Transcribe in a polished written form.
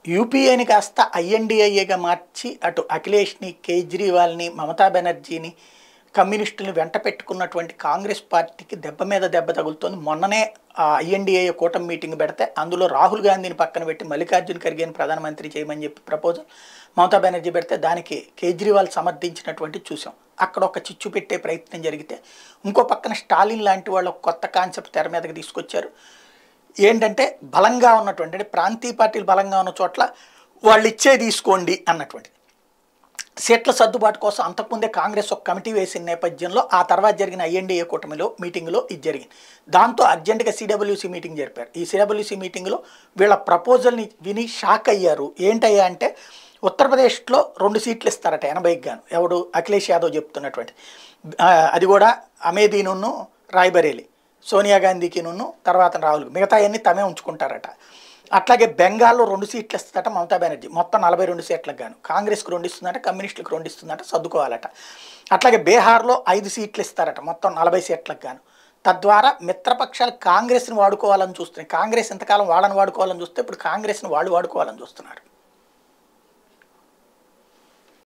యూపీఏని కాస్త ఐఎన్డీఏగా మార్చి అటు అఖిలేష్ని, కేజ్రీవాల్ని, మమతా బెనర్జీని, కమ్యూనిస్టులను వెంట పెట్టుకున్నటువంటి కాంగ్రెస్ పార్టీకి దెబ్బ మీద దెబ్బ తగులుతోంది. మొన్ననే ఐఎన్డీఏ కూటమి మీటింగ్ పెడితే అందులో రాహుల్ గాంధీని పక్కన పెట్టి మల్లికార్జున ఖర్గేని ప్రధానమంత్రి చేయమని చెప్పి ప్రపోజల్ మమతా బెనర్జీ పెడితే దానికి కేజ్రీవాల్ సమర్థించినటువంటి చూసాం. అక్కడ ఒక చిచ్చు పెట్టే ప్రయత్నం జరిగితే ఇంకో పక్కన స్టాలిన్ లాంటి వాళ్ళు ఒక కొత్త కాన్సెప్ట్ తెర మీదకి తీసుకొచ్చారు. ఏంటంటే బలంగా ఉన్నటువంటి అంటే ప్రాంతీయ పార్టీలు బలంగా ఉన్న చోట్ల వాళ్ళు ఇచ్చే తీసుకోండి అన్నటువంటిది. సీట్ల సర్దుబాటు కోసం అంతకుముందే కాంగ్రెస్ ఒక కమిటీ వేసిన నేపథ్యంలో ఆ తర్వాత జరిగిన ఐఎన్డీఏ కూటమిలో మీటింగ్లో ఇది జరిగింది. దాంతో అర్జెంటుగా సిడబ్ల్యూసీ మీటింగ్ జరిపారు. ఈ సిడబ్ల్యూసీ మీటింగ్లో వీళ్ళ ప్రపోజల్ని విని షాక్ అయ్యారు. ఏంటయ్యా అంటే ఉత్తరప్రదేశ్లో 2 సీట్లు ఇస్తారట 80కి గాను. ఎవడు అఖిలేష్ యాదవ్ చెప్తున్నటువంటి అది కూడా అమేధీను, రాయ్బరేలీ, సోనియా గాంధీకిను, తర్వాత రాహుల్, మిగతా అన్ని తమే ఉంచుకుంటారట. అట్లాగే బెంగాల్లో 2 సీట్లు ఇస్తుందట మమతా బెనర్జీ, మొత్తం 42 సీట్లకు గాను. కాంగ్రెస్కి 2 ఇస్తుందట, కమ్యూనిస్టులకు 2 ఇస్తుందట, సర్దుకోవాలట. అట్లాగే బీహార్లో 5 సీట్లు ఇస్తారట, మొత్తం 40 సీట్లకు గాను. తద్వారా మిత్రపక్షాలు కాంగ్రెస్ని వాడుకోవాలని చూస్తున్నాయి. కాంగ్రెస్ ఇంతకాలం వాళ్ళని వాడుకోవాలని చూస్తే ఇప్పుడు కాంగ్రెస్ని వాళ్ళు వాడుకోవాలని చూస్తున్నారు.